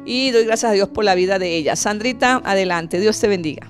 y doy gracias a Dios por la vida de ella. Sandrita, adelante, Dios te bendiga.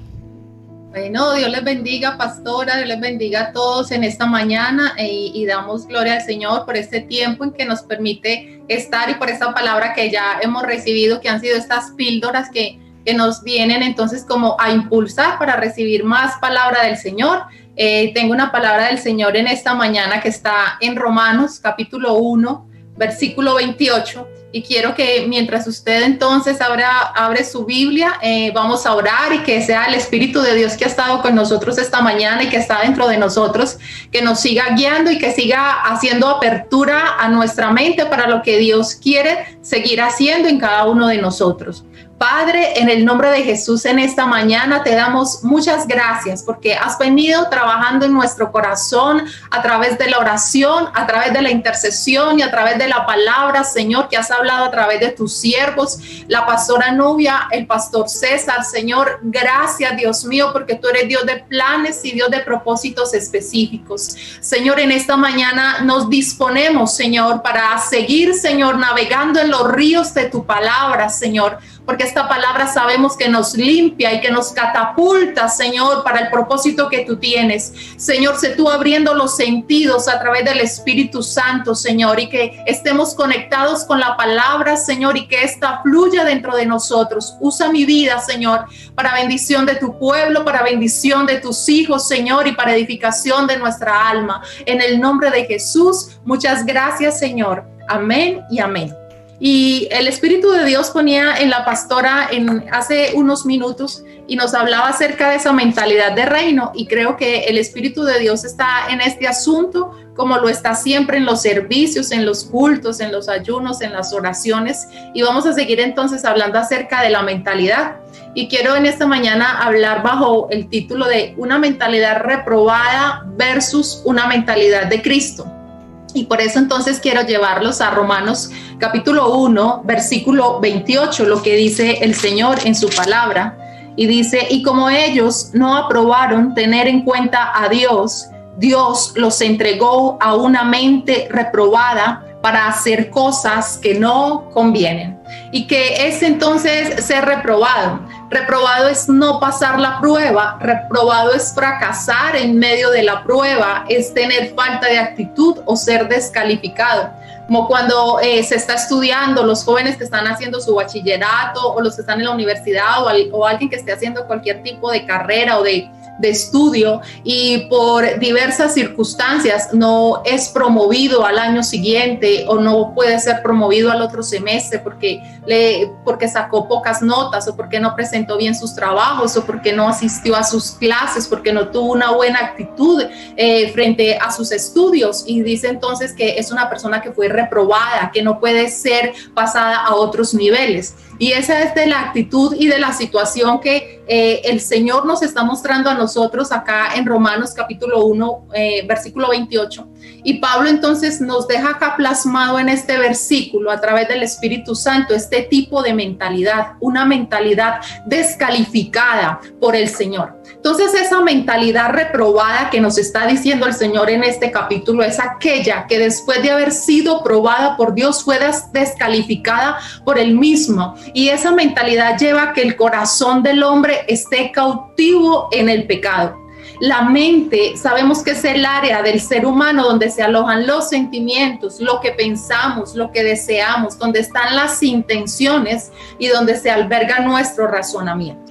Bueno, Dios les bendiga, pastora, Dios les bendiga a todos en esta mañana y damos gloria al Señor por este tiempo en que nos permite estar y por esta palabra que ya hemos recibido, que han sido estas píldoras que nos vienen entonces como a impulsar para recibir más palabra del Señor. Tengo una palabra del Señor en esta mañana que está en Romanos capítulo 1, versículo 28. Y quiero que mientras usted entonces abre su Biblia, vamos a orar y que sea el Espíritu de Dios que ha estado con nosotros esta mañana y que está dentro de nosotros, que nos siga guiando y que siga haciendo apertura a nuestra mente para lo que Dios quiere seguir haciendo en cada uno de nosotros. Padre, en el nombre de Jesús, en esta mañana te damos muchas gracias porque has venido trabajando en nuestro corazón a través de la oración, a través de la intercesión y a través de la palabra, Señor, que has hablado a través de tus siervos, la pastora Nubia, el pastor César. Señor, gracias, Dios mío, porque tú eres Dios de planes y Dios de propósitos específicos. Señor, en esta mañana nos disponemos, Señor, para seguir, Señor, navegando en los ríos de tu palabra, Señor, porque esta palabra sabemos que nos limpia y que nos catapulta, Señor, para el propósito que tú tienes. Señor, sé tú abriendo los sentidos a través del Espíritu Santo, Señor, y que estemos conectados con la palabra, Señor, y que esta fluya dentro de nosotros. Usa mi vida, Señor, para bendición de tu pueblo, para bendición de tus hijos, Señor, y para edificación de nuestra alma. En el nombre de Jesús, muchas gracias, Señor. Amén y amén. Y el Espíritu de Dios ponía en la pastora hace unos minutos y nos hablaba acerca de esa mentalidad de reino, y creo que el Espíritu de Dios está en este asunto como lo está siempre en los servicios, en los cultos, en los ayunos, en las oraciones, y vamos a seguir entonces hablando acerca de la mentalidad. Y quiero en esta mañana hablar bajo el título de una mentalidad reprobada versus una mentalidad de Cristo. Y por eso entonces quiero llevarlos a Romanos capítulo 1, versículo 28, lo que dice el Señor en su palabra. Y dice, y como ellos no aprobaron tener en cuenta a Dios, Dios los entregó a una mente reprobada para hacer cosas que no convienen. Y que es entonces ser reprobado. Reprobado es no pasar la prueba, reprobado es fracasar en medio de la prueba, es tener falta de actitud o ser descalificado. Como cuando se está estudiando, los jóvenes que están haciendo su bachillerato o los que están en la universidad o alguien que esté haciendo cualquier tipo de carrera o de estudio y por diversas circunstancias no es promovido al año siguiente o no puede ser promovido al otro semestre porque sacó pocas notas o porque no presentó bien sus trabajos o porque no asistió a sus clases, porque no tuvo una buena actitud frente a sus estudios, y dice entonces que es una persona que fue reprobada, que no puede ser pasada a otros niveles. Y esa es de la actitud y de la situación que el Señor nos está mostrando a nosotros acá en Romanos capítulo 1, versículo 28. Y Pablo entonces nos deja acá plasmado en este versículo a través del Espíritu Santo este tipo de mentalidad, una mentalidad descalificada por el Señor. Entonces esa mentalidad reprobada que nos está diciendo el Señor en este capítulo es aquella que después de haber sido probada por Dios fue descalificada por Él mismo. Y esa mentalidad lleva a que el corazón del hombre esté cautivo en el pecado. La mente, sabemos que es el área del ser humano donde se alojan los sentimientos, lo que pensamos, lo que deseamos, donde están las intenciones y donde se alberga nuestro razonamiento.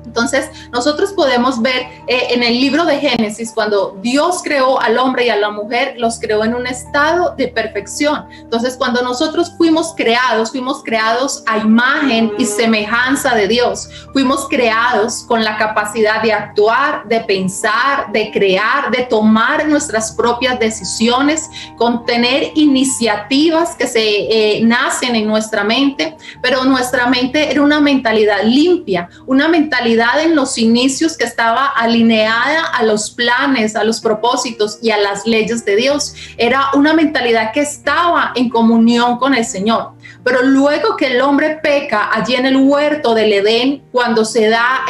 Entonces, nosotros podemos ver en el libro de Génesis, cuando Dios creó al hombre y a la mujer, los creó en un estado de perfección. Entonces, cuando nosotros fuimos creados a imagen y semejanza de Dios. Fuimos creados con la capacidad de actuar, de pensar, de crear, de tomar nuestras propias decisiones, con tener iniciativas que se nacen en nuestra mente, pero nuestra mente era una mentalidad limpia, una mentalidad mentalidad en los inicios que estaba alineada a los planes, a los propósitos y a las leyes de Dios. Era una mentalidad que estaba en comunión con el Señor. Pero luego que el hombre peca allí en el huerto del Edén, cuando se da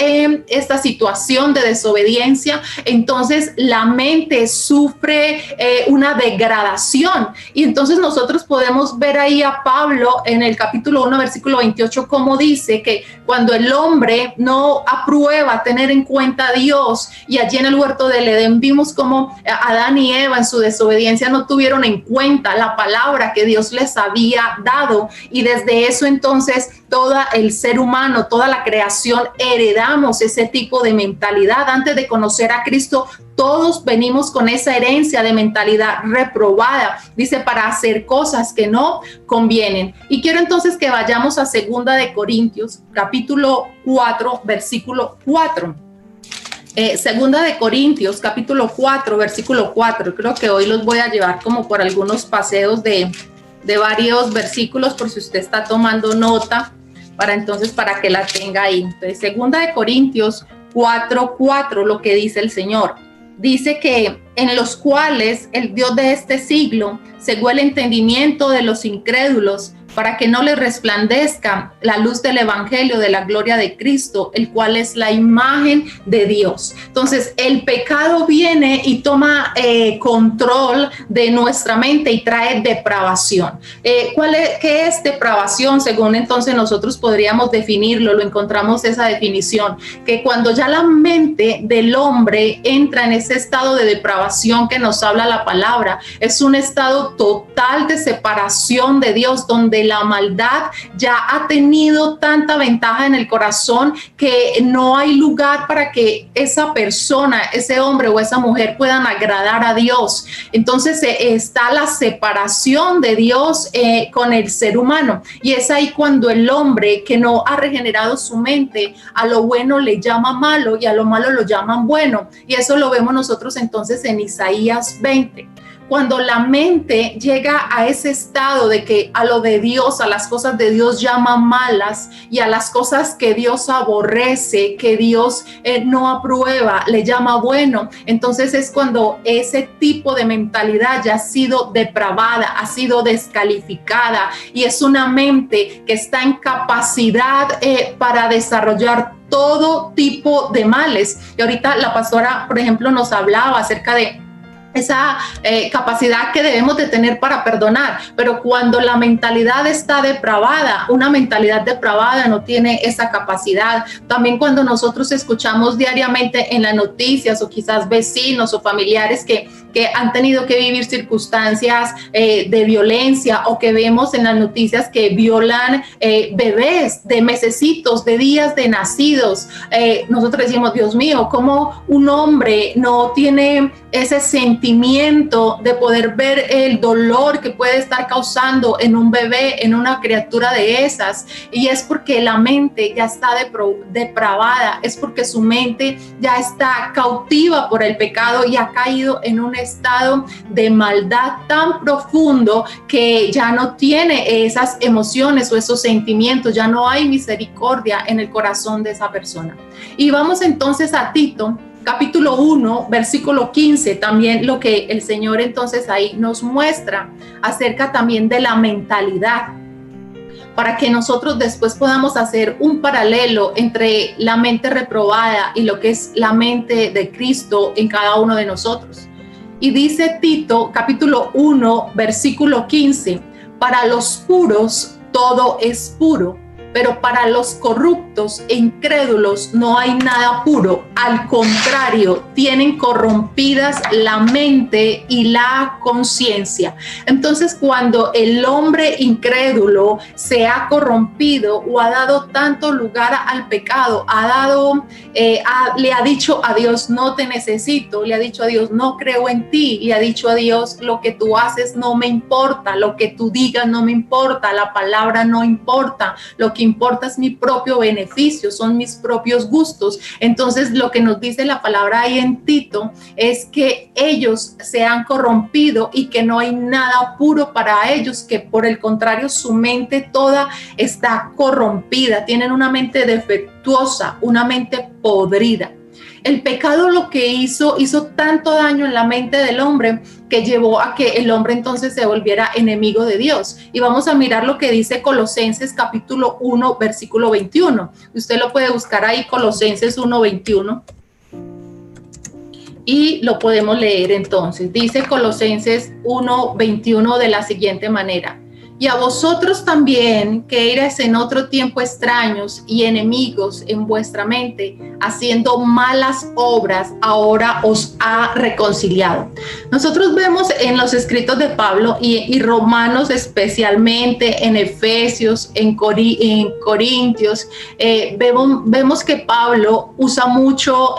esta situación de desobediencia, entonces la mente sufre una degradación. Y entonces nosotros podemos ver ahí a Pablo en el capítulo 1, versículo 28, como dice que cuando el hombre no aprueba tener en cuenta a Dios, y allí en el huerto del Edén vimos como Adán y Eva en su desobediencia no tuvieron en cuenta la palabra que Dios les había dado, y desde eso entonces todo el ser humano, toda la creación heredamos ese tipo de mentalidad. Antes de conocer a Cristo, todos venimos con esa herencia de mentalidad reprobada, dice, para hacer cosas que no convienen. Y quiero entonces que vayamos a 2 de Corintios, capítulo 4, versículo 4. 2 de Corintios, capítulo 4, versículo 4. Creo que hoy los voy a llevar como por algunos paseos de varios versículos, por si usted está tomando nota, para que la tenga ahí. Entonces, 2 de Corintios 4:4, lo que dice el Señor. Dice que en los cuales el Dios de este siglo cegó el entendimiento de los incrédulos, para que no les resplandezca la luz del evangelio de la gloria de Cristo, el cual es la imagen de Dios. Entonces, el pecado viene y toma control de nuestra mente y trae depravación. ¿Qué es depravación? Según entonces nosotros podríamos definirlo, lo encontramos esa definición, que cuando ya la mente del hombre entra en ese estado de depravación que nos habla la palabra, es un estado total de separación de Dios, donde la maldad ya ha tenido tanta ventaja en el corazón que no hay lugar para que esa persona, ese hombre o esa mujer puedan agradar a Dios. Entonces está la separación de Dios con el ser humano, y es ahí cuando el hombre que no ha regenerado su mente, a lo bueno le llama malo y a lo malo lo llaman bueno, y eso lo vemos nosotros entonces en Isaías 20. Cuando la mente llega a ese estado de que a lo de Dios, a las cosas de Dios llama malas, y a las cosas que Dios aborrece, que Dios no aprueba, le llama bueno, entonces es cuando ese tipo de mentalidad ya ha sido depravada, ha sido descalificada, y es una mente que está en capacidad para desarrollar todo tipo de males. Y ahorita la pastora, por ejemplo, nos hablaba acerca de esa capacidad que debemos de tener para perdonar, pero cuando la mentalidad está depravada, una mentalidad depravada no tiene esa capacidad. También cuando nosotros escuchamos diariamente en las noticias, o quizás vecinos o familiares que han tenido que vivir circunstancias de violencia, o que vemos en las noticias que violan bebés de mesecitos, de días de nacidos, nosotros decimos, Dios mío, ¿cómo un hombre no tiene ese sentimiento de poder ver el dolor que puede estar causando en un bebé, en una criatura de esas? Y es porque la mente ya está depravada, es porque su mente ya está cautiva por el pecado y ha caído en un estado de maldad tan profundo que ya no tiene esas emociones o esos sentimientos, ya no hay misericordia en el corazón de esa persona. Y vamos entonces a Tito, capítulo 1, versículo 15, también lo que el Señor entonces ahí nos muestra acerca también de la mentalidad, para que nosotros después podamos hacer un paralelo entre la mente reprobada y lo que es la mente de Cristo en cada uno de nosotros. Y dice Tito, capítulo 1, versículo 15, para los puros todo es puro, pero para los corruptos e incrédulos no hay nada puro. Al contrario, tienen corrompidas la mente y la conciencia. Entonces, cuando el hombre incrédulo se ha corrompido o ha dado tanto lugar al pecado, le ha dicho a Dios, no te necesito, le ha dicho a Dios, no creo en ti, le ha dicho a Dios, lo que tú haces no me importa, lo que tú digas no me importa, la palabra no importa, lo que que importa es mi propio beneficio, son mis propios gustos. Entonces lo que nos dice la palabra ahí en Tito es que ellos se han corrompido y que no hay nada puro para ellos, que por el contrario su mente toda está corrompida, tienen una mente defectuosa, una mente podrida. El pecado lo que hizo tanto daño en la mente del hombre que llevó a que el hombre entonces se volviera enemigo de Dios. Y vamos a mirar lo que dice Colosenses capítulo 1, versículo 21. Usted lo puede buscar ahí, Colosenses 1, 21. Y lo podemos leer entonces. Dice Colosenses 1, 21 de la siguiente manera. Y a vosotros también, que erais en otro tiempo extraños y enemigos en vuestra mente, haciendo malas obras, ahora os ha reconciliado. Nosotros vemos en los escritos de Pablo y Romanos especialmente, en Efesios, en Corintios, vemos que Pablo usa mucho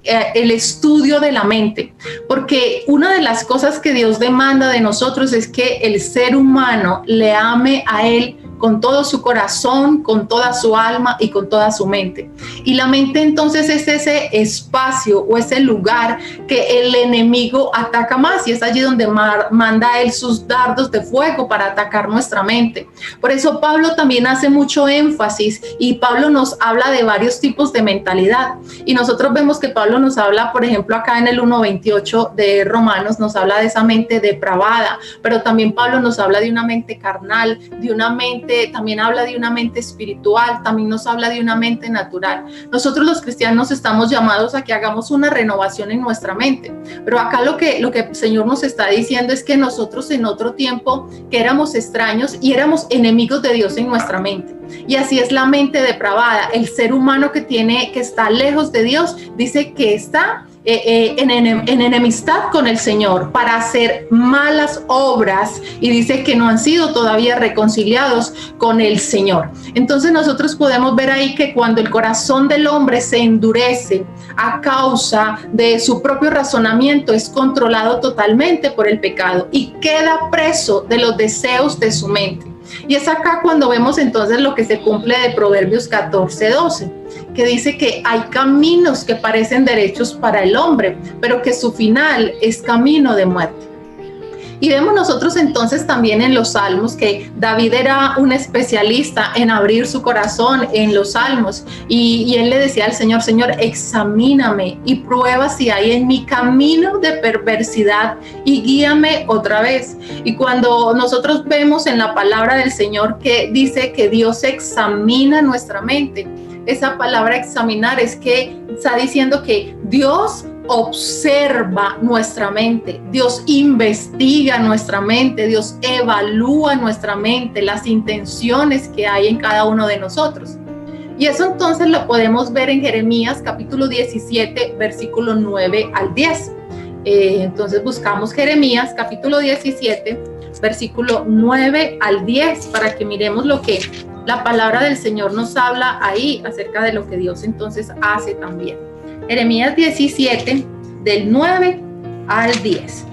el estudio de la mente, porque una de las cosas que Dios demanda de nosotros es que el ser humano le ame a Él con todo su corazón, con toda su alma y con toda su mente. Y la mente entonces es ese espacio o ese lugar que el enemigo ataca más, y es allí donde manda él sus dardos de fuego para atacar nuestra mente. Por eso Pablo también hace mucho énfasis, y Pablo nos habla de varios tipos de mentalidad. Y nosotros vemos que Pablo nos habla, por ejemplo, acá en el 1:28 de Romanos, nos habla de esa mente depravada, pero también Pablo nos habla de una mente carnal, de una mente, también habla de una mente espiritual, también nos habla de una mente natural. Nosotros los cristianos estamos llamados a que hagamos una renovación en nuestra mente, pero acá lo que el Señor nos está diciendo es que nosotros en otro tiempo que éramos extraños y éramos enemigos de Dios en nuestra mente. Y así es la mente depravada. El ser humano que está lejos de Dios dice que está en enemistad con el Señor para hacer malas obras, y dice que no han sido todavía reconciliados con el Señor. Entonces nosotros podemos ver ahí que cuando el corazón del hombre se endurece a causa de su propio razonamiento, es controlado totalmente por el pecado y queda preso de los deseos de su mente. Y es acá cuando vemos entonces lo que se cumple de Proverbios 14:12, que dice que hay caminos que parecen derechos para el hombre, pero que su final es camino de muerte. Y vemos nosotros entonces también en los salmos que David era un especialista en abrir su corazón en los salmos, y él le decía al Señor: Señor, examíname y prueba si hay en mi camino de perversidad y guíame otra vez. Y cuando nosotros vemos en la palabra del Señor que dice que Dios examina nuestra mente, esa palabra examinar es que está diciendo que Dios observa nuestra mente, Dios investiga nuestra mente, Dios evalúa nuestra mente, las intenciones que hay en cada uno de nosotros. Y eso entonces lo podemos ver en Jeremías capítulo 17, versículo 9 al 10. Entonces buscamos Jeremías capítulo 17, versículo 9 al 10, para que miremos lo que la palabra del Señor nos habla ahí acerca de lo que Dios entonces hace también. Jeremías 17, del 9 al 10.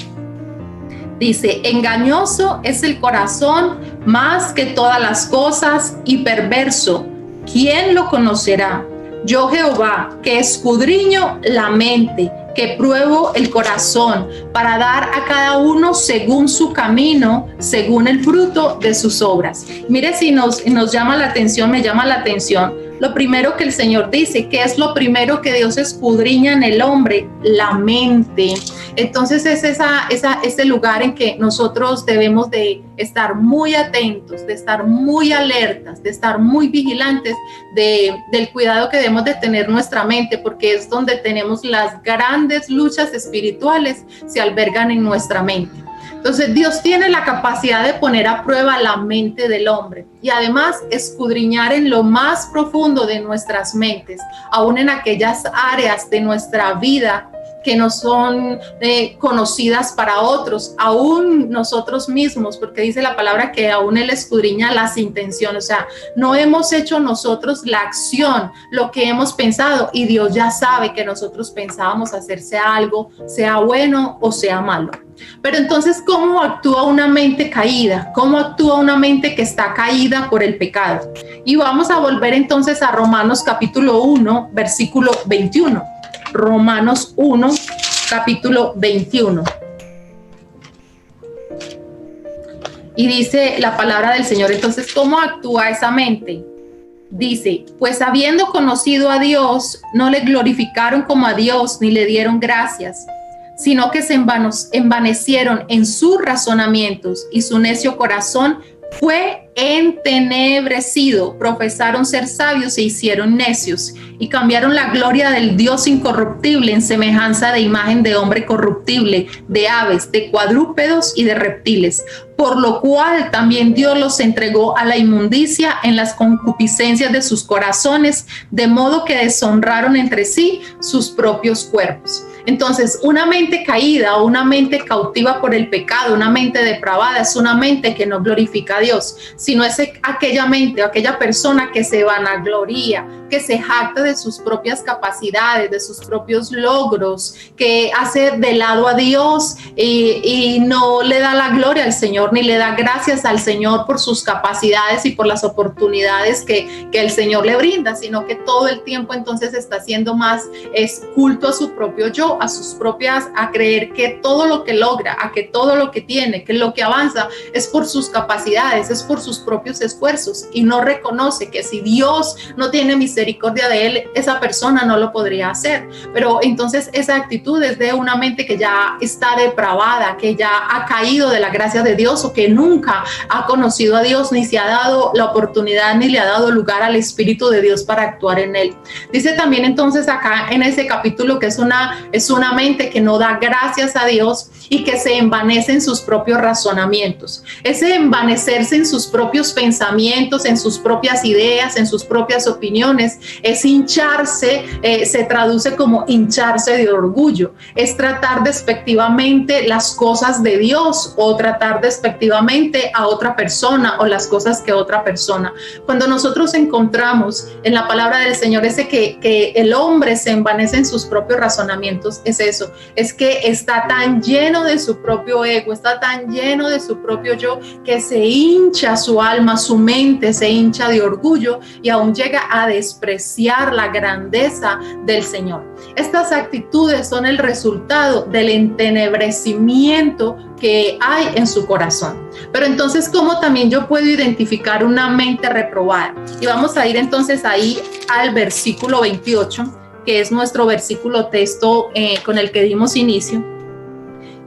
Dice: engañoso es el corazón más que todas las cosas y perverso. ¿Quién lo conocerá? Yo, Jehová, que escudriño la mente, que pruebo el corazón, para dar a cada uno según su camino, según el fruto de sus obras. Mire, si nos llama la atención, me llama la atención lo primero que el Señor dice, que es lo primero que Dios escudriña en el hombre: la mente. Entonces es ese lugar en que nosotros debemos de estar muy atentos, de estar muy alertas, de estar muy vigilantes del cuidado que debemos de tener nuestra mente, porque es donde tenemos las grandes luchas espirituales, se albergan en nuestra mente. Entonces Dios tiene la capacidad de poner a prueba la mente del hombre y además escudriñar en lo más profundo de nuestras mentes, aún en aquellas áreas de nuestra vida que no son conocidas para otros, aún nosotros mismos, porque dice la palabra que aún Él escudriña las intenciones. O sea, no hemos hecho nosotros la acción, lo que hemos pensado, y Dios ya sabe que nosotros pensábamos hacerse algo, sea bueno o sea malo. Pero entonces, ¿cómo actúa una mente caída? ¿Cómo actúa una mente que está caída por el pecado? Y vamos a volver entonces a Romanos capítulo 1, versículo 21. Romanos 1, capítulo 21. Y dice la palabra del Señor. Entonces, ¿cómo actúa esa mente? Dice, pues habiendo conocido a Dios, no le glorificaron como a Dios, ni le dieron gracias, sino que se envanecieron en sus razonamientos, y su necio corazón fue entenebrecido. Profesaron ser sabios, se hicieron necios, y cambiaron la gloria del Dios incorruptible en semejanza de imagen de hombre corruptible, de aves, de cuadrúpedos y de reptiles, por lo cual también Dios los entregó a la inmundicia en las concupiscencias de sus corazones, de modo que deshonraron entre sí sus propios cuerpos. Entonces, una mente caída o una mente cautiva por el pecado, una mente depravada, es una mente que no glorifica a Dios, sino es aquella mente o aquella persona que se vanagloria, que se jacta de sus propias capacidades, de sus propios logros, que hace de lado a Dios y no le da la gloria al Señor, ni le da gracias al Señor por sus capacidades y por las oportunidades que el Señor le brinda, sino que todo el tiempo entonces está haciendo más es culto a su propio yo, a creer que todo lo que logra, a que todo lo que tiene, que lo que avanza es por sus capacidades, es por sus propios esfuerzos, y no reconoce que si Dios no tiene misericordia de él, esa persona no lo podría hacer. Pero entonces esa actitud es de una mente que ya está depravada, que ya ha caído de la gracia de Dios, o que nunca ha conocido a Dios, ni se ha dado la oportunidad, ni le ha dado lugar al Espíritu de Dios para actuar en él. Dice también entonces acá en ese capítulo que es una mente que no da gracias a Dios y que se envanece en sus propios razonamientos. Ese envanecerse en sus propios pensamientos, en sus propias ideas, en sus propias opiniones, es hincharse, se traduce como hincharse de orgullo. Es tratar despectivamente las cosas de Dios o tratar despectivamente a otra persona o las cosas que otra persona. Cuando nosotros encontramos en la palabra del Señor ese que el hombre se envanece en sus propios razonamientos, es eso, es que está tan lleno de su propio ego, está tan lleno de su propio yo, que se hincha su alma, su mente se hincha de orgullo y aún llega a despreciar la grandeza del Señor. Estas actitudes son el resultado del entenebrecimiento que hay en su corazón. Pero entonces, ¿cómo también yo puedo identificar una mente reprobada? Y vamos a ir entonces ahí al versículo 28, que es nuestro versículo texto con el que dimos inicio.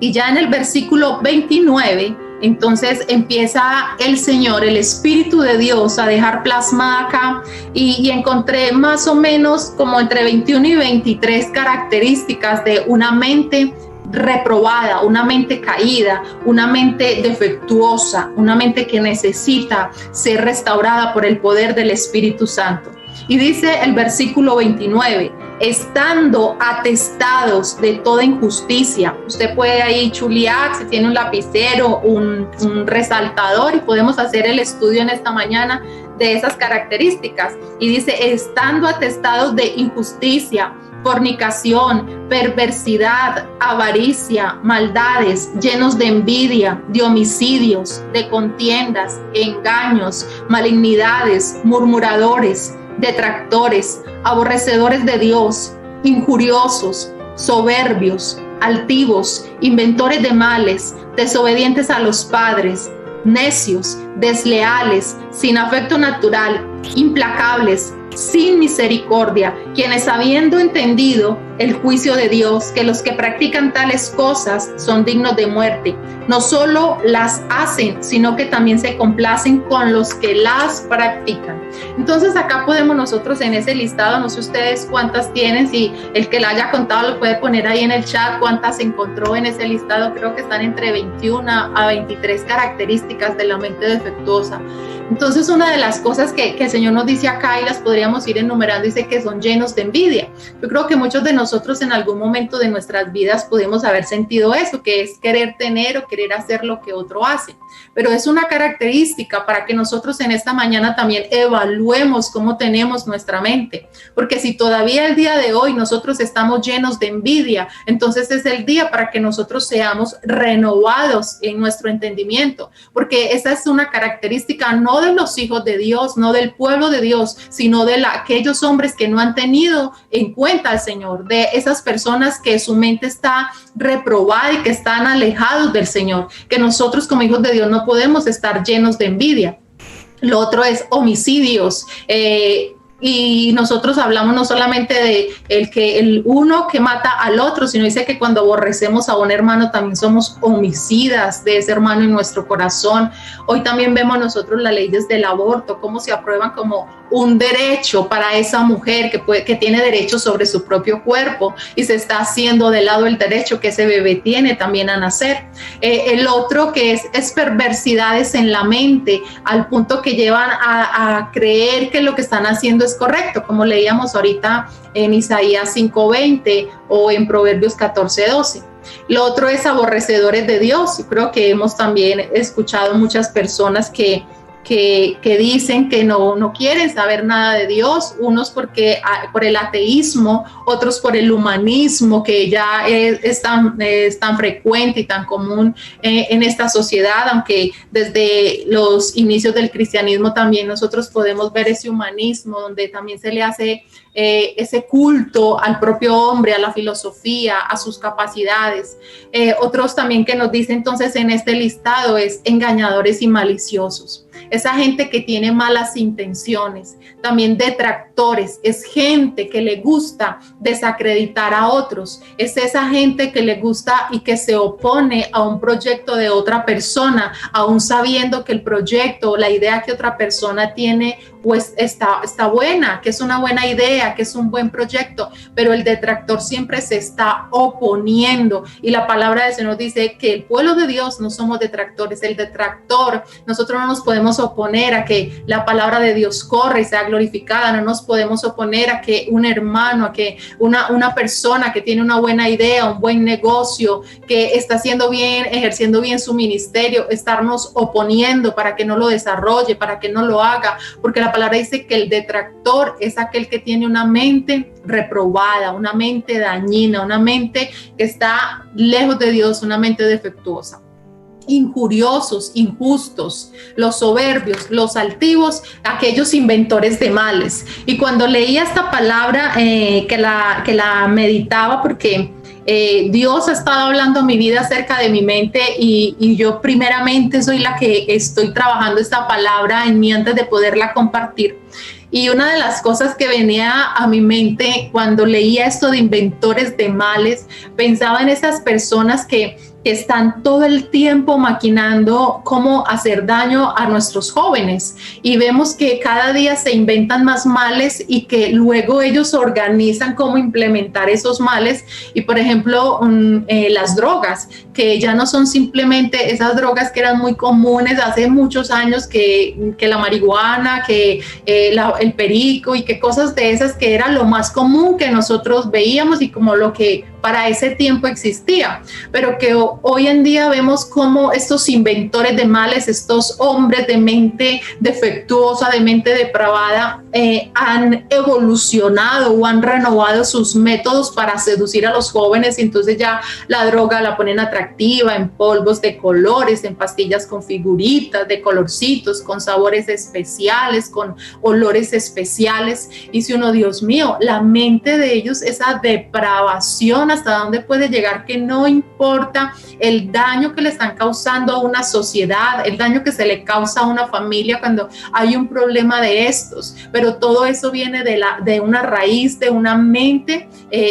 Y ya en el versículo 29, entonces empieza el Señor, el Espíritu de Dios, a dejar plasmada acá, y encontré más o menos como entre 21 y 23 características de una mente reprobada, una mente caída, una mente defectuosa, una mente que necesita ser restaurada por el poder del Espíritu Santo. Y dice el versículo 29, estando atestados de toda injusticia. Usted puede ahí chulear, si tiene un lapicero, un resaltador, y podemos hacer el estudio en esta mañana de esas características. Y dice, estando atestados de injusticia, fornicación, perversidad, avaricia, maldades, llenos de envidia, de homicidios, de contiendas, engaños, malignidades, murmuradores, detractores, aborrecedores de Dios, injuriosos, soberbios, altivos, inventores de males, desobedientes a los padres, necios, desleales, sin afecto natural, implacables, sin misericordia, quienes habiendo entendido el juicio de Dios, que los que practican tales cosas son dignos de muerte, no solo las hacen, sino que también se complacen con los que las practican. Entonces acá podemos nosotros en ese listado, no sé ustedes cuántas tienen, si el que la haya contado lo puede poner ahí en el chat, cuántas encontró en ese listado. Creo que están entre 21 a 23 características de la mente defectuosa. Entonces una de las cosas que el Señor nos dice acá, y las podríamos podríamos ir enumerando, dice que son llenos de envidia. Yo creo que muchos de nosotros en algún momento de nuestras vidas pudimos haber sentido eso, que es querer tener o querer hacer lo que otro hace. Pero es una característica para que nosotros en esta mañana también evaluemos cómo tenemos nuestra mente. Porque si todavía el día de hoy nosotros estamos llenos de envidia, entonces es el día para que nosotros seamos renovados en nuestro entendimiento. Porque esa es una característica no de los hijos de Dios, no del pueblo de Dios, sino de aquellos hombres que no han tenido en cuenta al Señor, de esas personas que su mente está reprobada y que están alejados del Señor, que nosotros como hijos de Dios no podemos estar llenos de envidia. Lo otro es homicidios. Y nosotros hablamos no solamente de el uno que mata al otro, sino dice que cuando aborrecemos a un hermano también somos homicidas de ese hermano en nuestro corazón. Hoy también vemos nosotros las leyes del aborto, cómo se aprueban como un derecho para esa mujer que tiene derecho sobre su propio cuerpo, y se está haciendo de lado el derecho que ese bebé tiene también a nacer. El otro que es perversidades en la mente, al punto que llevan a creer que lo que están haciendo es correcto, como leíamos ahorita en Isaías 5:20 o en Proverbios 14:12. Lo otro es aborrecedores de Dios. Yo creo que hemos también escuchado muchas personas que dicen que no quieren saber nada de Dios, unos por el ateísmo, otros por el humanismo, que ya es tan frecuente y tan común en esta sociedad, aunque desde los inicios del cristianismo también nosotros podemos ver ese humanismo, donde también se le hace ese culto al propio hombre, a la filosofía, a sus capacidades. Otros también que nos dice entonces en este listado es engañadores y maliciosos. Esa gente que tiene malas intenciones, también detractores, es gente que le gusta desacreditar a otros, es esa gente que le gusta y que se opone a un proyecto de otra persona, aún sabiendo que el proyecto o la idea que otra persona tiene pues está buena, que es una buena idea, que es un buen proyecto, pero el detractor siempre se está oponiendo, y la palabra del Señor dice que el pueblo de Dios no somos detractores. El detractor, nosotros no nos podemos oponer a que la palabra de Dios corra y sea glorificada, no nos podemos oponer a que un hermano, a que una persona que tiene una buena idea, un buen negocio, que está haciendo bien, ejerciendo bien su ministerio, estarnos oponiendo para que no lo desarrolle, para que no lo haga, porque la palabra dice que el detractor es aquel que tiene una mente reprobada, una mente dañina, una mente que está lejos de Dios, una mente defectuosa. Injuriosos, injustos, los soberbios, los altivos, aquellos inventores de males. Y cuando leía esta palabra que la meditaba, porque Dios ha estado hablando a mi vida acerca de mi mente, y yo primeramente soy la que estoy trabajando esta palabra en mí antes de poderla compartir. Y una de las cosas que venía a mi mente cuando leía esto de inventores de males, pensaba en esas personas que están todo el tiempo maquinando cómo hacer daño a nuestros jóvenes, y vemos que cada día se inventan más males y que luego ellos organizan cómo implementar esos males. Y por ejemplo, las drogas, que ya no son simplemente esas drogas que eran muy comunes hace muchos años, que la marihuana, que el perico, y que cosas de esas que era lo más común que nosotros veíamos y como lo que para ese tiempo existía, pero que hoy en día vemos cómo estos inventores de males, estos hombres de mente defectuosa, de mente depravada, han evolucionado o han renovado sus métodos para seducir a los jóvenes, y entonces ya la droga la ponen atractiva en polvos de colores, en pastillas con figuritas de colorcitos, con sabores especiales, con olores especiales. Y si uno, Dios mío, la mente de ellos, esa depravación, hasta dónde puede llegar, que no importa el daño que le están causando a una sociedad, el daño que se le causa a una familia cuando hay un problema de estos, pero todo eso viene de una raíz, de una mente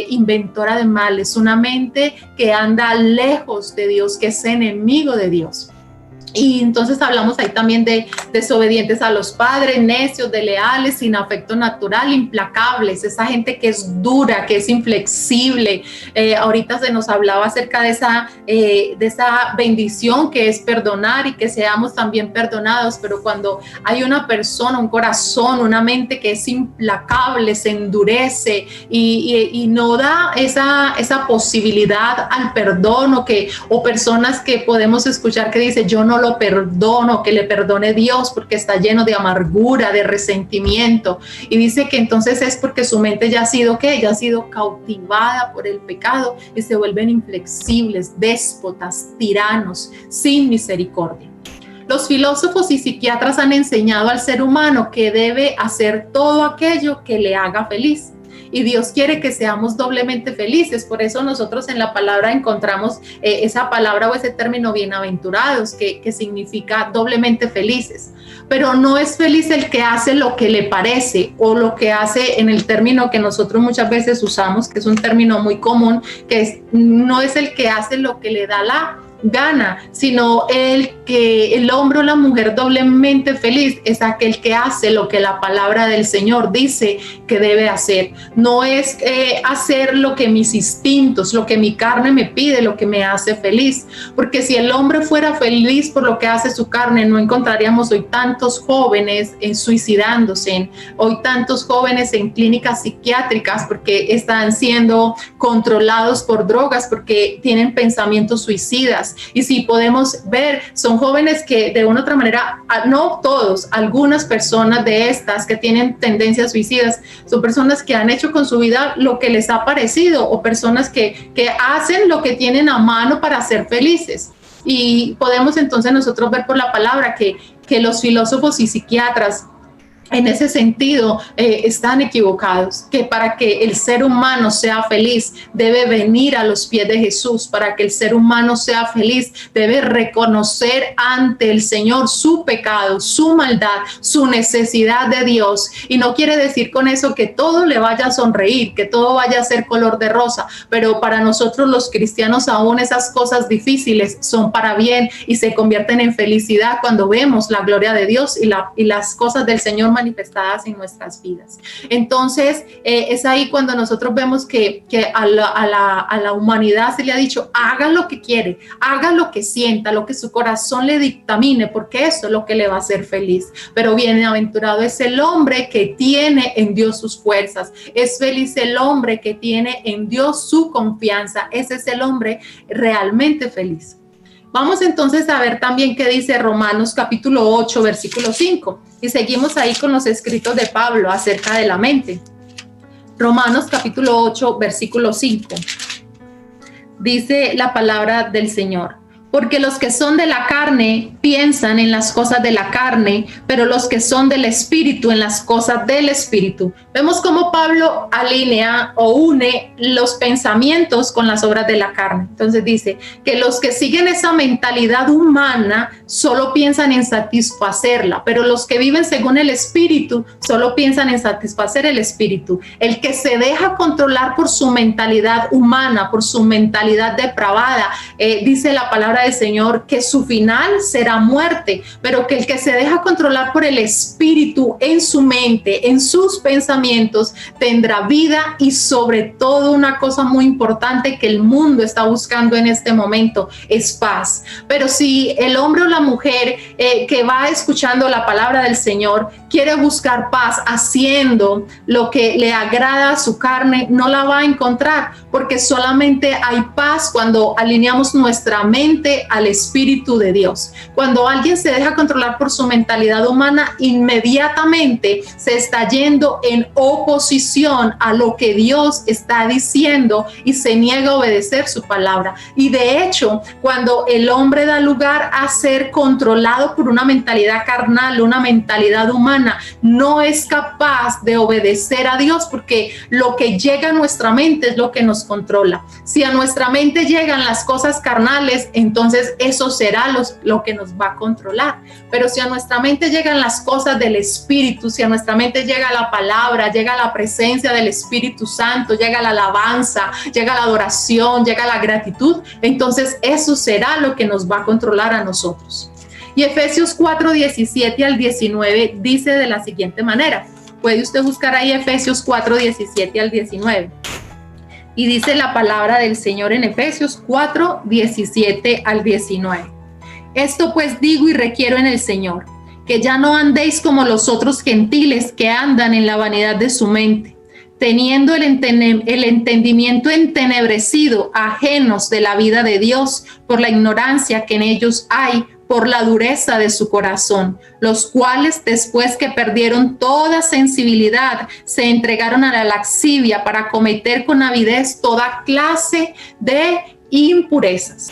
inventora de males, una mente que anda lejos de Dios, que es enemigo de Dios. Y entonces hablamos ahí también de desobedientes a los padres, necios, desleales, sin afecto natural, implacables, esa gente que es dura, que es inflexible. Ahorita se nos hablaba acerca de esa bendición que es perdonar y que seamos también perdonados, pero cuando hay una persona, un corazón, una mente que es implacable, se endurece y no da esa posibilidad al perdón, o personas que podemos escuchar que dice yo no lo perdono, que le perdone Dios porque está lleno de amargura, de resentimiento, y dice que entonces es porque su mente ya ha sido cautivada por el pecado y se vuelven inflexibles, déspotas, tiranos, sin misericordia. Los filósofos y psiquiatras han enseñado al ser humano que debe hacer todo aquello que le haga feliz. Y Dios quiere que seamos doblemente felices. Por eso nosotros en la palabra encontramos esa palabra o ese término bienaventurados, que significa doblemente felices. Pero no es feliz el que hace lo que le parece, o lo que hace en el término que nosotros muchas veces usamos, que es un término muy común, no es el que hace lo que le da la gana, sino el hombre o la mujer doblemente feliz es aquel que hace lo que la palabra del Señor dice que debe hacer. No es hacer lo que mis instintos, lo que mi carne me pide, lo que me hace feliz, porque si el hombre fuera feliz por lo que hace su carne, no encontraríamos hoy tantos jóvenes suicidándose, hoy tantos jóvenes en clínicas psiquiátricas porque están siendo controlados por drogas, porque tienen pensamientos suicidas. Y si podemos ver, son jóvenes que de una u otra manera, no todos, algunas personas de estas que tienen tendencias suicidas, son personas que han hecho con su vida lo que les ha parecido, o personas que hacen lo que tienen a mano para ser felices. Y podemos entonces nosotros ver por la palabra que los filósofos y psiquiatras en ese sentido están equivocados, que para que el ser humano sea feliz debe venir a los pies de Jesús. Para que el ser humano sea feliz debe reconocer ante el Señor su pecado, su maldad, su necesidad de Dios. Y no quiere decir con eso que todo le vaya a sonreír, que todo vaya a ser color de rosa, pero para nosotros los cristianos aún esas cosas difíciles son para bien y se convierten en felicidad cuando vemos la gloria de Dios y las cosas del Señor manifestadas en nuestras vidas. Entonces es ahí cuando nosotros vemos que a la humanidad se le ha dicho haga lo que quiere, haga lo que sienta, lo que su corazón le dictamine, porque eso es lo que le va a hacer feliz. Pero bienaventurado es el hombre que tiene en Dios sus fuerzas, es feliz el hombre que tiene en Dios su confianza, ese es el hombre realmente feliz. Vamos entonces a ver también qué dice Romanos capítulo 8, versículo 5. Y seguimos ahí con los escritos de Pablo acerca de la mente. Romanos capítulo 8, versículo 5. Dice la palabra del Señor. Porque los que son de la carne piensan en las cosas de la carne, pero los que son del Espíritu en las cosas del Espíritu. Vemos cómo Pablo alinea o une los pensamientos con las obras de la carne. Entonces dice que los que siguen esa mentalidad humana solo piensan en satisfacerla, pero los que viven según el Espíritu solo piensan en satisfacer el Espíritu. El que se deja controlar por su mentalidad humana, por su mentalidad depravada, dice la palabra del Señor que su final será muerte, pero que el que se deja controlar por el Espíritu en su mente, en sus pensamientos, tendrá vida y sobre todo una cosa muy importante que el mundo está buscando en este momento es paz. Pero si el hombre o la mujer que va escuchando la palabra del Señor quiere buscar paz haciendo lo que le agrada a su carne, no la va a encontrar, porque solamente hay paz cuando alineamos nuestra mente al Espíritu de Dios. Cuando alguien se deja controlar por su mentalidad humana, inmediatamente se está yendo en oposición a lo que Dios está diciendo y se niega a obedecer su palabra. Y de hecho, cuando el hombre da lugar a ser controlado por una mentalidad carnal, una mentalidad humana, no es capaz de obedecer a Dios, porque lo que llega a nuestra mente es lo que nos controla. Si a nuestra mente llegan las cosas carnales, entonces eso será lo que nos va a controlar. Pero si a nuestra mente llegan las cosas del Espíritu, si a nuestra mente llega la palabra, llega la presencia del Espíritu Santo, llega la alabanza, llega la adoración, llega la gratitud, entonces eso será lo que nos va a controlar a nosotros. Y Efesios 4, 17 al 19 dice de la siguiente manera. Puede usted buscar ahí Efesios 4, 17 al 19. Y dice la palabra del Señor en Efesios 4, 17 al 19. Esto pues digo y requiero en el Señor, que ya no andéis como los otros gentiles que andan en la vanidad de su mente, teniendo el entendimiento entenebrecido, ajenos de la vida de Dios por la ignorancia que en ellos hay, por la dureza de su corazón, los cuales después que perdieron toda sensibilidad, se entregaron a la lascivia para cometer con avidez toda clase de impurezas.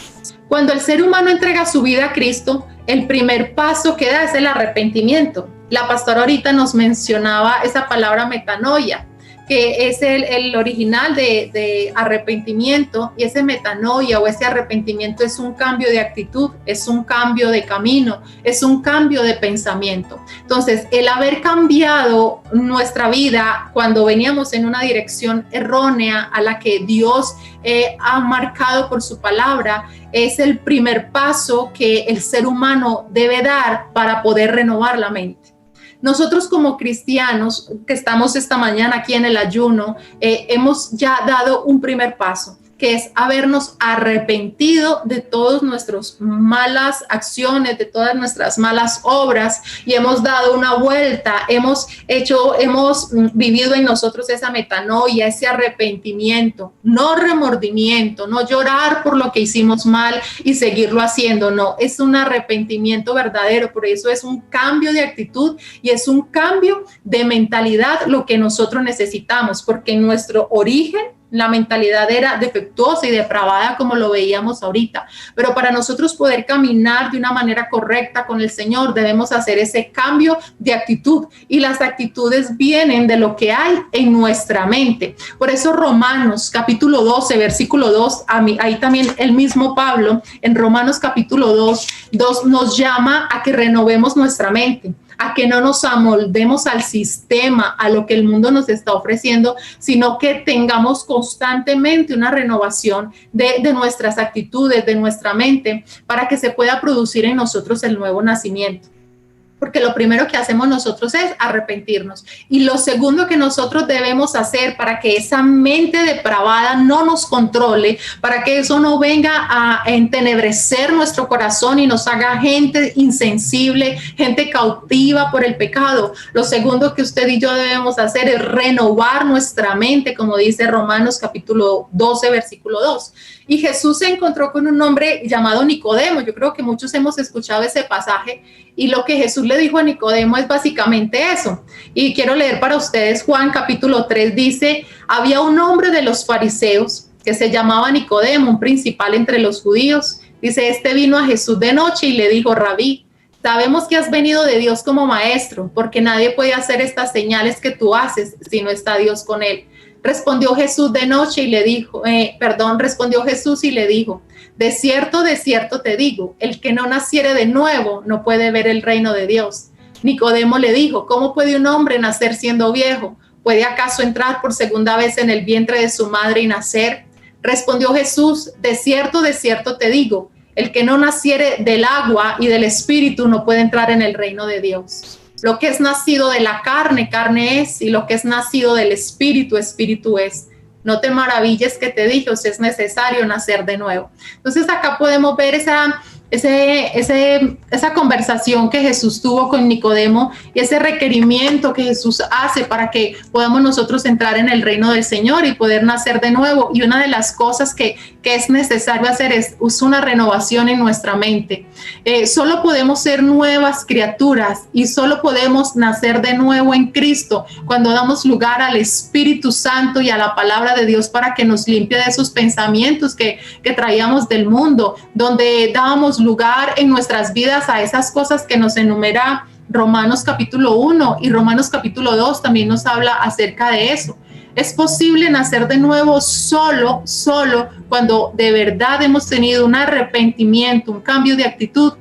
Cuando el ser humano entrega su vida a Cristo, el primer paso que da es el arrepentimiento. La pastora ahorita nos mencionaba esa palabra metanoia, que es el original de arrepentimiento, y ese metanoia o ese arrepentimiento es un cambio de actitud, es un cambio de camino, es un cambio de pensamiento. Entonces, el haber cambiado nuestra vida cuando veníamos en una dirección errónea a la que Dios ha marcado por su palabra, es el primer paso que el ser humano debe dar para poder renovar la mente. Nosotros como cristianos que estamos esta mañana aquí en el ayuno, hemos ya dado un primer paso, que es habernos arrepentido de todas nuestras malas acciones, de todas nuestras malas obras, y hemos dado una vuelta, hemos vivido en nosotros esa metanoia, ese arrepentimiento, no remordimiento, no llorar por lo que hicimos mal y seguirlo haciendo, no, es un arrepentimiento verdadero. Por eso es un cambio de actitud y es un cambio de mentalidad lo que nosotros necesitamos, porque en nuestro origen la mentalidad era defectuosa y depravada, como lo veíamos ahorita. Pero para nosotros poder caminar de una manera correcta con el Señor, debemos hacer ese cambio de actitud. Y las actitudes vienen de lo que hay en nuestra mente. Por eso Romanos capítulo 12, versículo 2, ahí también el mismo Pablo, en Romanos capítulo 2 nos llama a que renovemos nuestra mente, a que no nos amoldemos al sistema, a lo que el mundo nos está ofreciendo, sino que tengamos constantemente una renovación de nuestras actitudes, de nuestra mente, para que se pueda producir en nosotros el nuevo nacimiento. Porque lo primero que hacemos nosotros es arrepentirnos. Y lo segundo que nosotros debemos hacer para que esa mente depravada no nos controle, para que eso no venga a entenebrecer nuestro corazón y nos haga gente insensible, gente cautiva por el pecado. Lo segundo que usted y yo debemos hacer es renovar nuestra mente, como dice Romanos capítulo 12, versículo 2. Y Jesús se encontró con un hombre llamado Nicodemo. Yo creo que muchos hemos escuchado ese pasaje, y lo que Jesús le dijo a Nicodemo es básicamente eso. Y quiero leer para ustedes Juan capítulo 3, dice: había un hombre de los fariseos que se llamaba Nicodemo, un principal entre los judíos. Dice, este vino a Jesús de noche y le dijo: Rabí, sabemos que has venido de Dios como maestro, porque nadie puede hacer estas señales que tú haces si no está Dios con él. Respondió Jesús de noche y le dijo, respondió Jesús y le dijo: de cierto te digo, el que no naciere de nuevo no puede ver el reino de Dios. Nicodemo le dijo: ¿cómo puede un hombre nacer siendo viejo? ¿Puede acaso entrar por segunda vez en el vientre de su madre y nacer? Respondió Jesús: de cierto te digo, el que no naciere del agua y del espíritu no puede entrar en el reino de Dios. Lo que es nacido de la carne, carne es, y lo que es nacido del espíritu, espíritu es. No te maravilles que te dije, es necesario nacer de nuevo. Entonces acá podemos ver esa conversación que Jesús tuvo con Nicodemo y ese requerimiento que Jesús hace para que podamos nosotros entrar en el reino del Señor y poder nacer de nuevo. Y una de las cosas que es necesario hacer es una renovación en nuestra mente. Solo podemos ser nuevas criaturas y solo podemos nacer de nuevo en Cristo cuando damos lugar al Espíritu Santo y a la palabra de Dios para que nos limpie de esos pensamientos que traíamos del mundo, donde dábamos lugar en nuestras vidas a esas cosas que nos enumera Romanos capítulo 1, y Romanos capítulo 2 también nos habla acerca de eso. Es posible nacer de nuevo solo cuando de verdad hemos tenido un arrepentimiento, un cambio de actitud,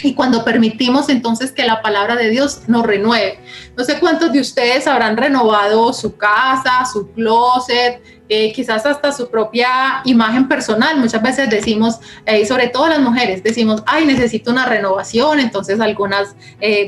y cuando permitimos entonces que la palabra de Dios nos renueve. No sé cuántos de ustedes habrán renovado su casa, su closet, quizás hasta su propia imagen personal. Muchas veces decimos, sobre todo las mujeres, decimos, ay, necesito una renovación, entonces algunas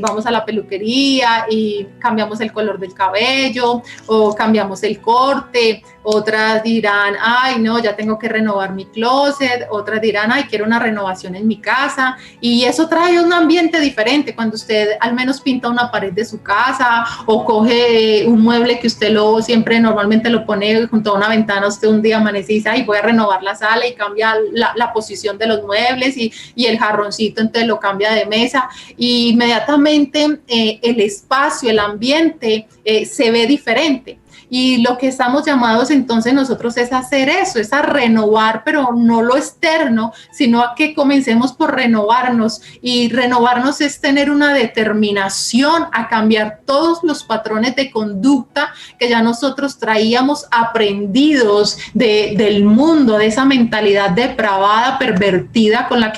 vamos a la peluquería y cambiamos el color del cabello o cambiamos el corte, otras dirán, ay, no, ya tengo que renovar mi closet, otras dirán, ay, quiero una renovación en mi casa, y eso trae un ambiente diferente cuando usted al menos pinta una pared de su casa o coge un mueble que usted siempre normalmente lo pone junto a una ventana, usted un día amanece y dice, ay, voy a renovar la sala y cambia la posición de los muebles y el jarroncito, entonces lo cambia de mesa y inmediatamente el espacio, el ambiente se ve diferente. Y lo que estamos llamados entonces nosotros es a hacer eso, es a renovar, pero no lo externo, sino a que comencemos por renovarnos. Y renovarnos es tener una determinación a cambiar todos los patrones de conducta que ya nosotros traíamos aprendidos del mundo, de esa mentalidad depravada, pervertida con la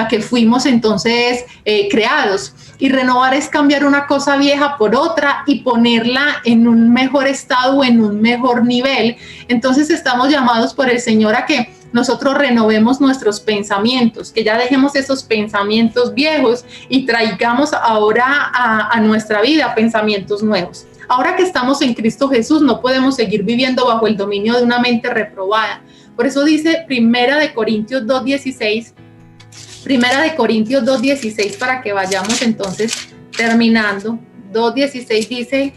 que fuimos entonces creados. Y renovar es cambiar una cosa vieja por otra y ponerla en un mejor estado o en un mejor nivel. Entonces estamos llamados por el Señor a que nosotros renovemos nuestros pensamientos, que ya dejemos esos pensamientos viejos y traigamos ahora a nuestra vida pensamientos nuevos. Ahora que estamos en Cristo Jesús, no podemos seguir viviendo bajo el dominio de una mente reprobada. Por eso dice Primera de Corintios 2:16, para que vayamos entonces terminando. 2:16 dice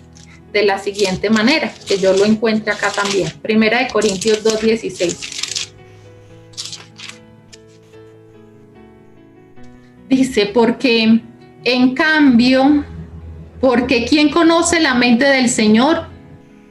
de la siguiente manera, que yo lo encuentre acá también. Primera de Corintios 2:16. Dice, porque ¿quién conoce la mente del Señor?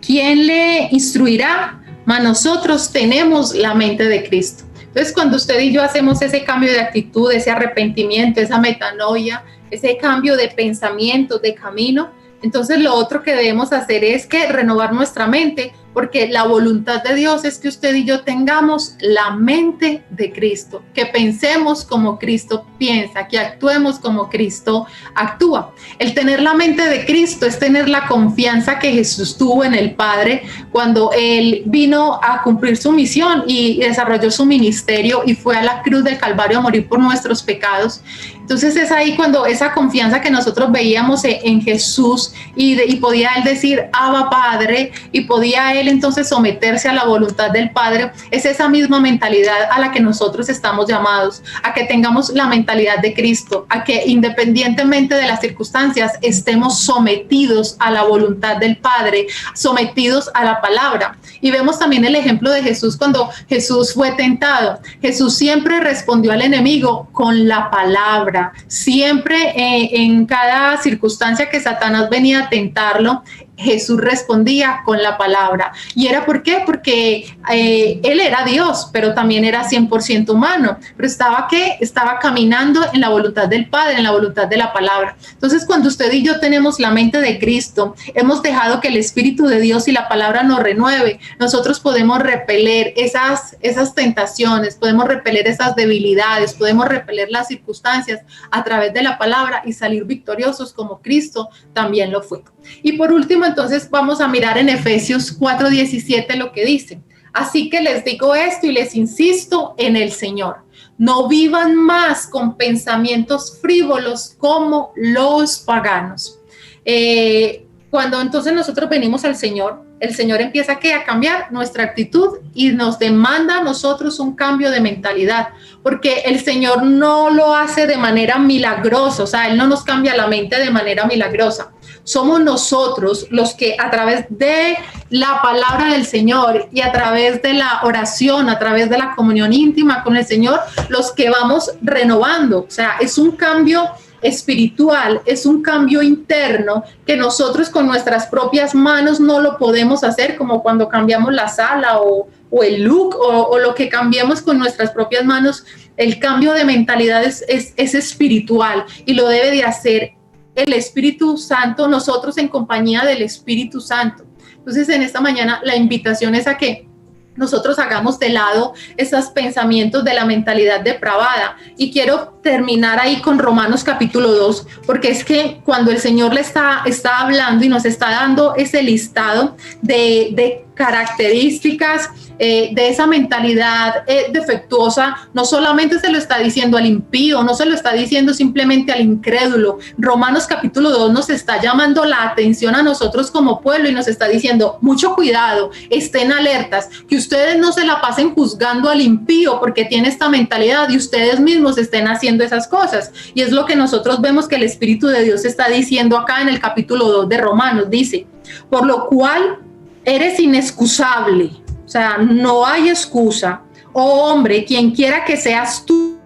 ¿Quién le instruirá? Mas nosotros tenemos la mente de Cristo. Entonces, cuando usted y yo hacemos ese cambio de actitud, ese arrepentimiento, esa metanoia, ese cambio de pensamiento, de camino, entonces lo otro que debemos hacer es que renovar nuestra mente, porque la voluntad de Dios es que usted y yo tengamos la mente de Cristo, que pensemos como Cristo piensa, que actuemos como Cristo actúa. El tener la mente de Cristo es tener la confianza que Jesús tuvo en el Padre cuando Él vino a cumplir su misión y desarrolló su ministerio y fue a la cruz del Calvario a morir por nuestros pecados. Entonces es ahí cuando esa confianza que nosotros veíamos en Jesús y podía Él decir, Abba Padre, y podía Él entonces someterse a la voluntad del Padre, es esa misma mentalidad a la que nosotros estamos llamados, a que tengamos la mentalidad de Cristo, a que independientemente de las circunstancias estemos sometidos a la voluntad del Padre, sometidos a la palabra. Y vemos también el ejemplo de Jesús cuando Jesús fue tentado. Jesús siempre respondió al enemigo con la palabra, siempre en cada circunstancia que Satanás venía a tentarlo, Jesús respondía con la palabra. ¿Y era por qué? Porque Él era Dios, pero también era 100% humano. Pero estaba caminando en la voluntad del Padre, en la voluntad de la palabra. Entonces, cuando usted y yo tenemos la mente de Cristo, hemos dejado que el Espíritu de Dios y la palabra nos renueve, nosotros podemos repeler esas tentaciones, podemos repeler esas debilidades, podemos repeler las circunstancias a través de la palabra y salir victoriosos como Cristo también lo fue. Y por último, entonces vamos a mirar en Efesios 4:17 lo que dice. Así que les digo esto y les insisto en el Señor. No vivan más con pensamientos frívolos como los paganos. Cuando entonces nosotros venimos al Señor, el Señor empieza a cambiar nuestra actitud y nos demanda a nosotros un cambio de mentalidad, porque el Señor no lo hace de manera milagrosa, o sea, Él no nos cambia la mente de manera milagrosa. Somos nosotros los que a través de la palabra del Señor y a través de la oración, a través de la comunión íntima con el Señor, los que vamos renovando. O sea, es un cambio espiritual, es un cambio interno que nosotros con nuestras propias manos no lo podemos hacer, como cuando cambiamos la sala o el look o lo que cambiemos con nuestras propias manos. El cambio de mentalidad es espiritual y lo debe de hacer el Espíritu Santo, nosotros en compañía del Espíritu Santo. Entonces, en esta mañana la invitación es a que nosotros hagamos de lado esos pensamientos de la mentalidad depravada. Y quiero terminar ahí con Romanos capítulo 2, porque es que cuando el Señor le está hablando y nos está dando ese listado de características de esa mentalidad defectuosa, no solamente se lo está diciendo al impío, no se lo está diciendo simplemente al incrédulo. Romanos capítulo 2 nos está llamando la atención a nosotros como pueblo y nos está diciendo, mucho cuidado, estén alertas, que ustedes no se la pasen juzgando al impío porque tiene esta mentalidad y ustedes mismos estén haciendo esas cosas. Y es lo que nosotros vemos que el Espíritu de Dios está diciendo acá en el capítulo 2 de Romanos. Dice, por lo cual eres inexcusable. O sea, no hay excusa. Oh hombre, quien quiera que seas tú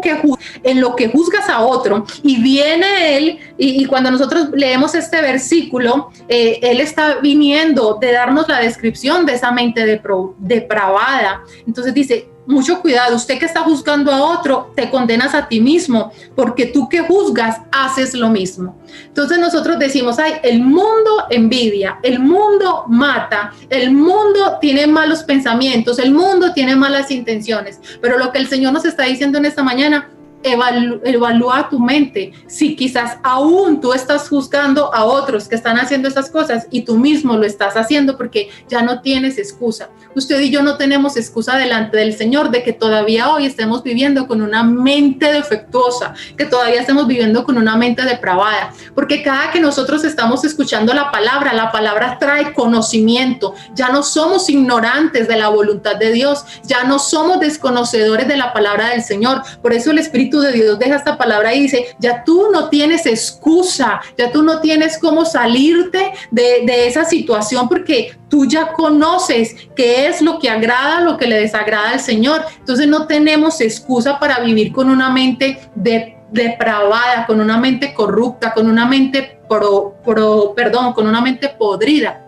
que en lo que juzgas a otro. Y viene él, y cuando nosotros leemos este versículo, él está viniendo de darnos la descripción de esa mente depravada. Entonces dice, mucho cuidado, usted que está juzgando a otro, te condenas a ti mismo, porque tú que juzgas, haces lo mismo. Entonces nosotros decimos, ay, el mundo envidia, el mundo mata, el mundo tiene malos pensamientos, el mundo tiene malas intenciones, pero lo que el Señor nos está diciendo en esta mañana, evalúa tu mente, si quizás aún tú estás juzgando a otros que están haciendo esas cosas y tú mismo lo estás haciendo, porque ya no tienes excusa. Usted y yo no tenemos excusa delante del Señor de que todavía hoy estemos viviendo con una mente defectuosa, que todavía estemos viviendo con una mente depravada, porque cada que nosotros estamos escuchando la palabra trae conocimiento. Ya no somos ignorantes de la voluntad de Dios, ya no somos desconocedores de la palabra del Señor. Por eso el Espíritu de Dios deja esta palabra y dice, ya tú no tienes excusa, ya tú no tienes cómo salirte de esa situación, porque tú ya conoces qué es lo que agrada, lo que le desagrada al Señor. Entonces no tenemos excusa para vivir con una mente depravada, con una mente corrupta, con una mente con una mente podrida.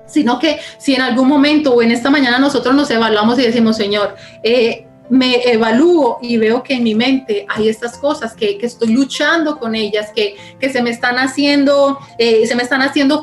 Sino que si en algún momento o en esta mañana nosotros nos evaluamos y decimos, Señor, me evalúo y veo que en mi mente hay estas cosas que estoy luchando con ellas, que se me están haciendo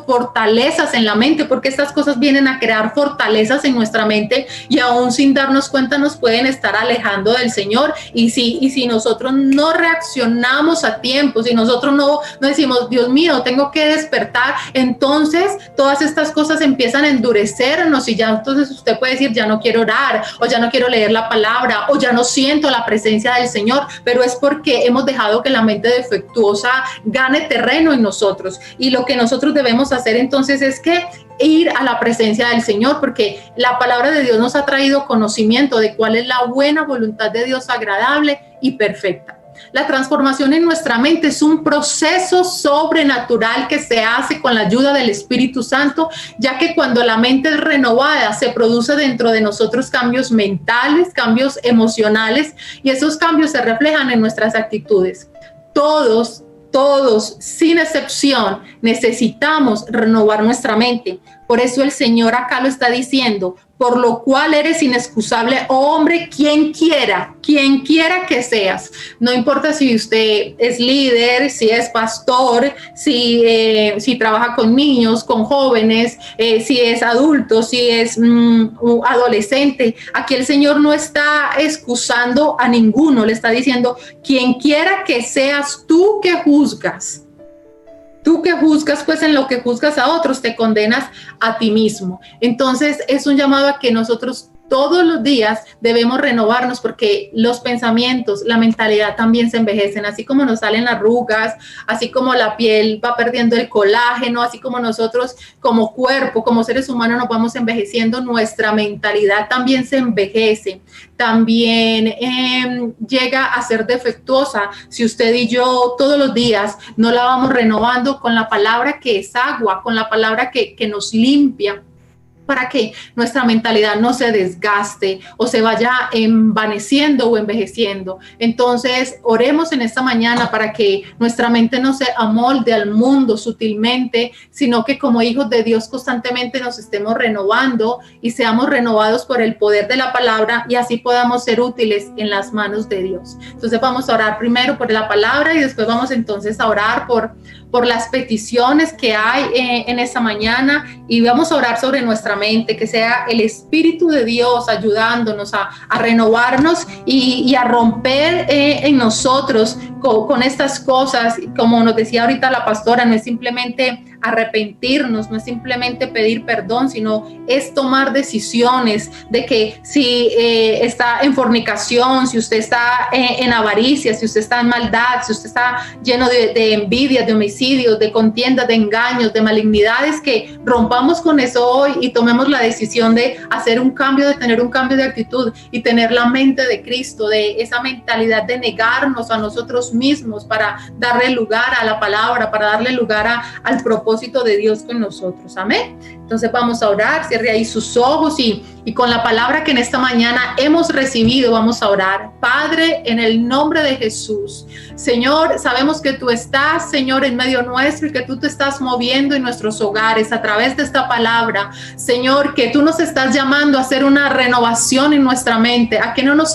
fortalezas en la mente, porque estas cosas vienen a crear fortalezas en nuestra mente y aún sin darnos cuenta nos pueden estar alejando del Señor. Y si nosotros no reaccionamos a tiempo, si nosotros no decimos, Dios mío, tengo que despertar, entonces todas estas cosas empiezan a endurecernos y ya entonces usted puede decir, ya no quiero orar o ya no quiero leer la palabra o ya no siento la presencia del Señor, pero es porque hemos dejado que la mente defectuosa gane terreno en nosotros. Y lo que nosotros debemos hacer entonces es que ir a la presencia del Señor, porque la palabra de Dios nos ha traído conocimiento de cuál es la buena voluntad de Dios, agradable y perfecta. La transformación en nuestra mente es un proceso sobrenatural que se hace con la ayuda del Espíritu Santo, ya que cuando la mente es renovada se produce dentro de nosotros cambios mentales, cambios emocionales, y esos cambios se reflejan en nuestras actitudes. Todos, sin excepción, necesitamos renovar nuestra mente. Por eso el Señor acá lo está diciendo, por lo cual eres inexcusable, oh hombre, quien quiera que seas. No importa si usted es líder, si es pastor, si trabaja con niños, con jóvenes, si es adulto, si es adolescente. Aquí el Señor no está excusando a ninguno, le está diciendo, quien quiera que seas tú que juzgas. Tú que juzgas, pues en lo que juzgas a otros, te condenas a ti mismo. Entonces es un llamado a que nosotros todos los días debemos renovarnos, porque los pensamientos, la mentalidad también se envejecen, así como nos salen arrugas, así como la piel va perdiendo el colágeno, así como nosotros como cuerpo, como seres humanos nos vamos envejeciendo, nuestra mentalidad también se envejece, también llega a ser defectuosa si usted y yo todos los días no la vamos renovando con la palabra que es agua, con la palabra que nos limpia, para que nuestra mentalidad no se desgaste o se vaya envaneciendo o envejeciendo. Entonces, oremos en esta mañana para que nuestra mente no se amolde al mundo sutilmente, sino que como hijos de Dios constantemente nos estemos renovando y seamos renovados por el poder de la palabra, y así podamos ser útiles en las manos de Dios. Entonces vamos a orar primero por la palabra y después vamos entonces a orar por las peticiones que hay en esta mañana, y vamos a orar sobre nuestra mente, que sea el Espíritu de Dios ayudándonos a renovarnos y a romper en nosotros con estas cosas. Como nos decía ahorita la pastora, no es simplemente arrepentirnos, no es simplemente pedir perdón, sino es tomar decisiones de que si está en fornicación, si usted está en avaricia, si usted está en maldad, si usted está lleno de envidia, de homicidios, de contiendas, de engaños, de malignidades, que rompamos con eso hoy y tomemos la decisión de hacer un cambio, de tener un cambio de actitud y tener la mente de Cristo, de esa mentalidad de negarnos a nosotros mismos para darle lugar a la palabra, para darle lugar al propósito de Dios con nosotros. Amén. Entonces vamos a orar, cierre ahí sus ojos y con la palabra que en esta mañana hemos recibido vamos a orar. Padre, en el nombre de Jesús, Señor, sabemos que tú estás, Señor, en medio nuestro y que tú te estás moviendo en nuestros hogares a través de esta palabra. Señor, que tú nos estás llamando a hacer una renovación en nuestra mente, a que no nos